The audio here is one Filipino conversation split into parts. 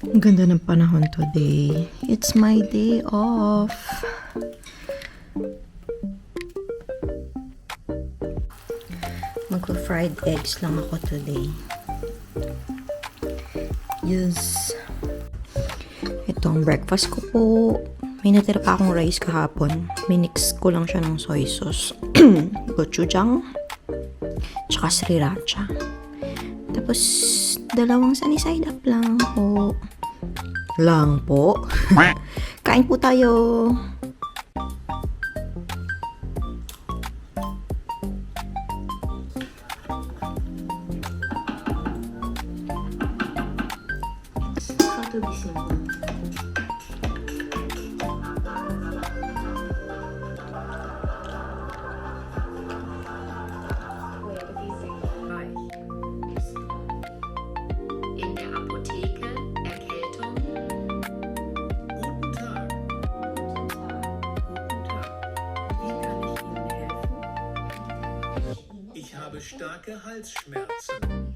Ang ganda ng panahon today. It's my day off. Mag-fried eggs lang ako today. Yes. Ito ang breakfast ko po. May natira pa akong rice kahapon. Minix ko lang siya ng soy sauce. Gochujang. Tsaka sriracha. Tapos, dalawang sunny side up lang po. Lang po. Kain po tayo. Ito bising. In der Apotheke Erkältung. Guten Tag. Guten Tag. Wie kann ich Ihnen helfen? Ich habe starke Halsschmerzen.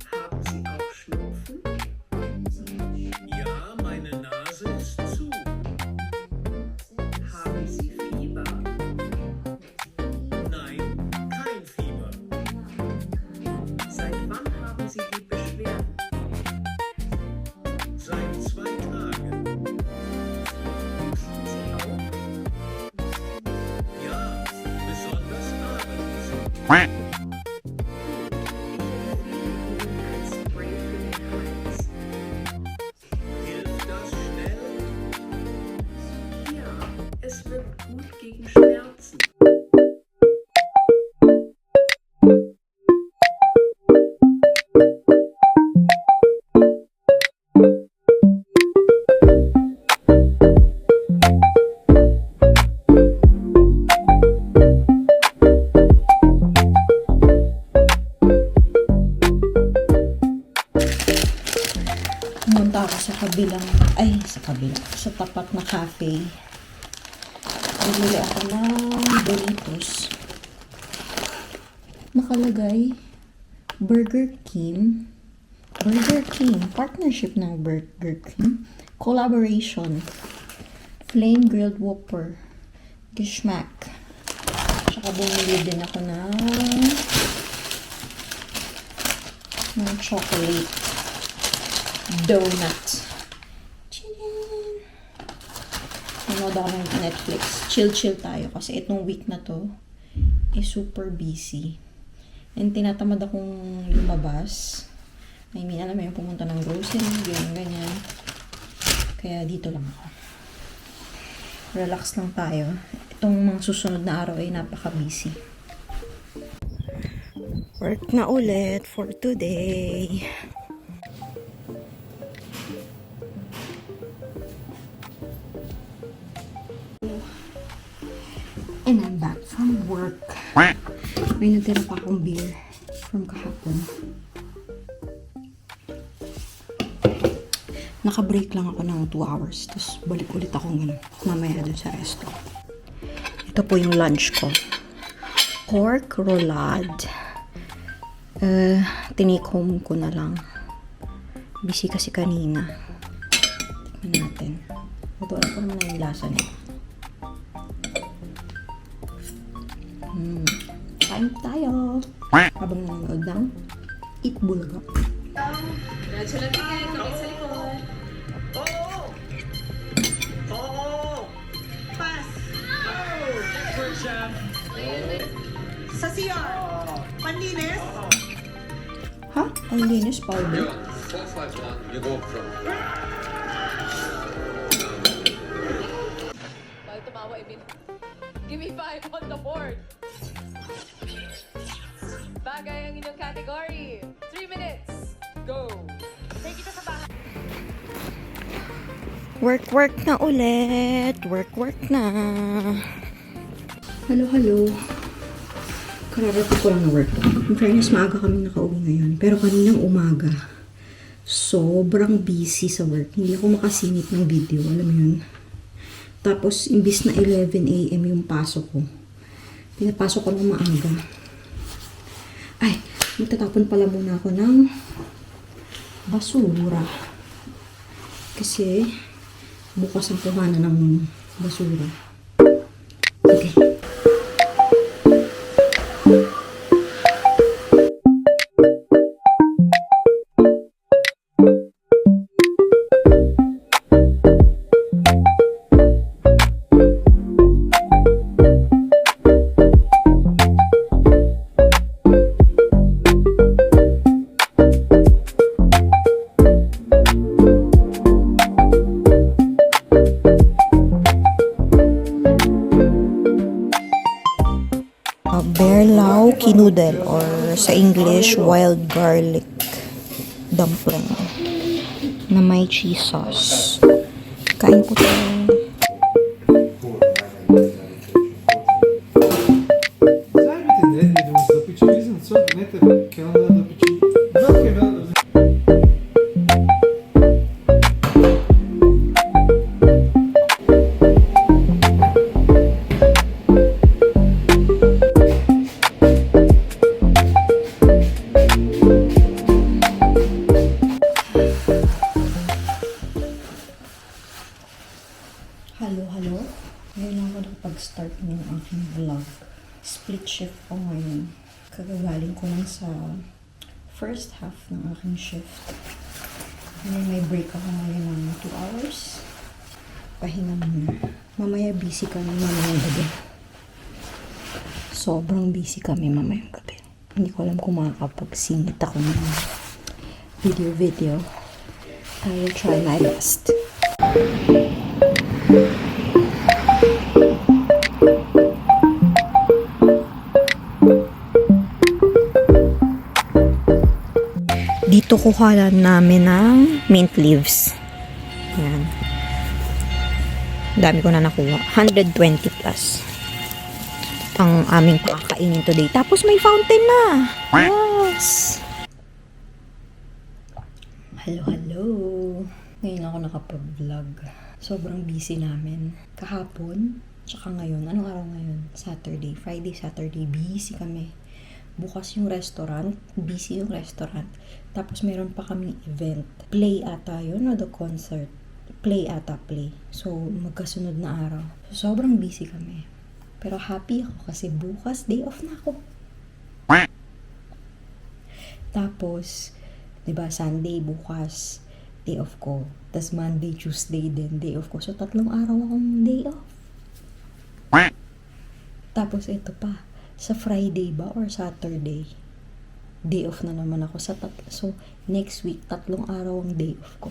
Haben Sie auch Schnupfen? Ja, meine Nase ist zu. Haben Sie Fieber? Nein, kein Fieber. Seit wann haben Sie die Beschwerden? Seit 2 Tagen. Husten Sie auch? Ja, besonders abends. Ich empfehle Ihnen ein Spray für den Hals. Hilft das schnell? Ja, es wirkt gut gegen Schmerzen. Pumunta ako sa sa tapat na cafe. Bibili ako ng Doritos. Nakalagay, Burger King. Partnership ng Burger King. Collaboration. Flame Grilled Whopper. Geschmack. Tsaka bumili din ako ng chocolate donut. Chill. Nanood ako ng Netflix. Chill tayo kasi itong week na to super busy. And tinatamad akong lumabas. I mean, alam mo yung pumunta ng grocery, ganyan. Kaya dito lang ako. Relax lang tayo. Itong mga susunod na araw ay napaka-busy. Work na ulit for today. And I'm back from work. May natira pa akong beer from kahapon. Naka-break lang ako ng 2 hours. Tapos balik ulit ako mamaya dun sa resto. Ito po yung lunch ko. Pork roulade. Tinake home ko na lang. Busy kasi kanina. Tikman natin. Ito ko naman na yung lasa niya. Kain tayo. Habang nanonood ng Eat Bulaga. Diretso lang tingin, kapit sa likod. Pass! Sa CR! Panlinis? Ha? Ang linis, powder. 451, you go from. Bakit tumawa, Emil? Give me 5 on the board. Bagay ang inyong category. 3 minutes. Go. Take kita sa bahay. Work na ulit. Work na. Hello. Kararating ko lang na work. In fairness, maaga kami nakauwi ngayon. Pero kaninang umaga, sobrang busy sa work. Hindi ako makasingit ng video. Alam mo yun? Tapos, imbis na 11 a.m. yung pasok ko, pinapasok ko ng maaga. Ay, magtatapon pala muna ako ng basura. Kasi bukas ang kuhanan ng basura. Okay. Bear lau kinudel or sa English wild garlic dumpling na may cheese sauce. Kain po tayo. Zajedite nedjelju uz dopiću iznad svog ne treba kalendar dopiću. Velike velike. Hello. Ngayon lang ako nakapag-start ng aking vlog. Split shift ko ngayon. Kagagaling ko lang sa first half ng aking shift. Ngayon may break ako ngayon ng 2 hours. Pahinga muna. Mamaya busy kami mamayang gabi. Sobrang busy kami mamayang gabi. Hindi ko alam kung makakapag-singit ako ng video. I will try my best. Dito kuha namin ng mint leaves. Ayan. Dami ko na nakuha. 120 plus. Ang aming pakakainin today. Tapos may fountain na. Yes! Hello. Ngayon ako nakapag-vlog. Sobrang busy namin. Kahapon, tsaka ngayon. Anong araw ngayon? Saturday. Friday, Saturday. Busy kami. Bukas yung restaurant. Busy yung restaurant. Tapos meron pa kaming event. Play ata yun o the concert? Play. So, magkasunod na araw. So, sobrang busy kami. Pero happy ako kasi bukas day off na ako. Tapos, diba, Sunday bukas day off ko. Tapos Monday, Tuesday din day off ko. So, 3 araw akong day off. Tapos, ito pa. Sa Friday ba or Saturday, day off na naman ako. So, next week, 3 araw ang day off ko.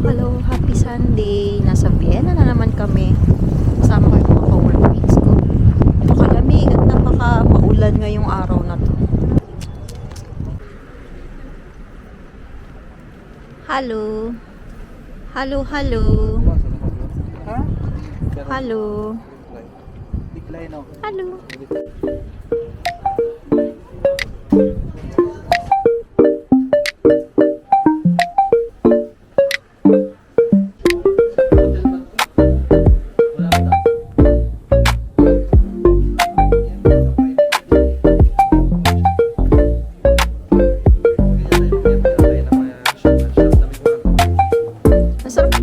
Hello. Happy Sunday. Nasa Vienna na naman kami. Kasama ko yung mga ka-workmates ko. Napakalamig at napaka-maulan ngayong araw na to. Hello. Masarap.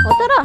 O tara.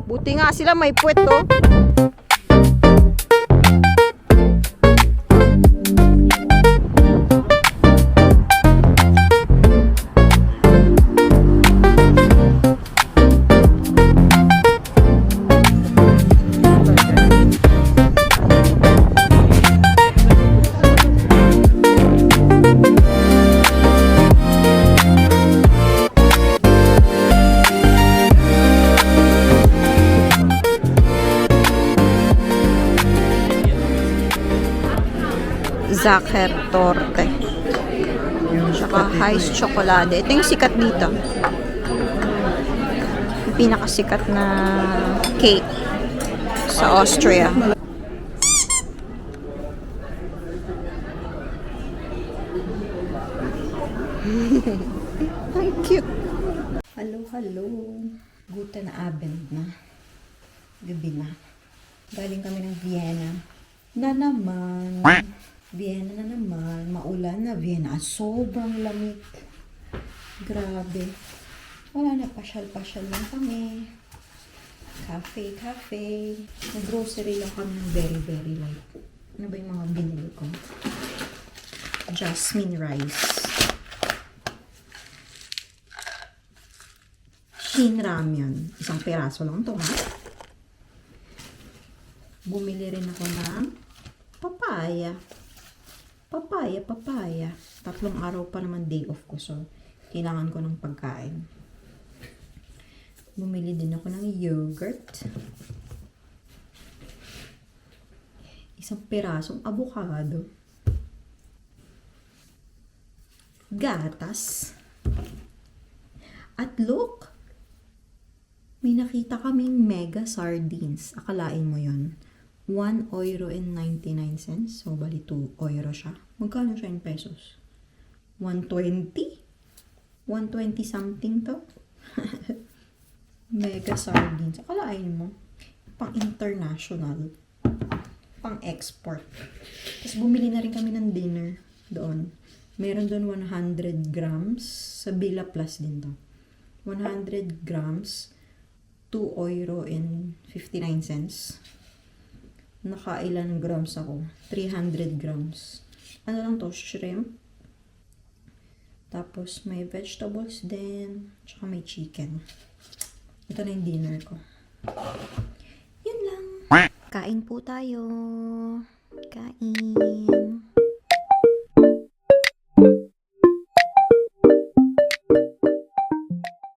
Buti nga sila may puwet, oh. Sacher Torte. Tsaka Heiss Chocolate. Ito yung sikat dito. Yung pinakasikat na cake sa Austria. Ang cute. Hello, hello. Guten Abend na. Gabi na. Galing kami ng Vienna. Na naman. Vienna na naman. Maulan na Vienna. Sobrang lamig. Grabe. Wala na. Pasyal-pasyal lang kami. Cafe. Nag-grocery lang kami ng very, very light. Ano ba yung mga binili ko? Jasmine rice. Shin ramyun. Isang peraso lang to, ha? Bumili rin ako ng papaya. Papaya. 3 araw pa naman day off ko, so kailangan ko ng pagkain. Bumili din ako ng yogurt. Isang perasong avocado. Gatas. At look! May nakita kaming mega sardines. Akalain mo yon, 1 euro and 99 cents. So, bali 2 euro siya. Magkano siya in pesos? 120? 120 something to? Mega sardines. Akalain mo. Pang international. Pang export. Tapos bumili na rin kami ng dinner doon. Meron doon 100 grams. Sa Villa Plus din to. 100 grams. 2 euro and 59 cents. Nakailan grams ako? 300 grams. Ano lang to? Shrimp. Tapos may vegetables din. Tsaka may chicken. Ito na yung dinner ko. Yun lang. Kain po tayo. Kain.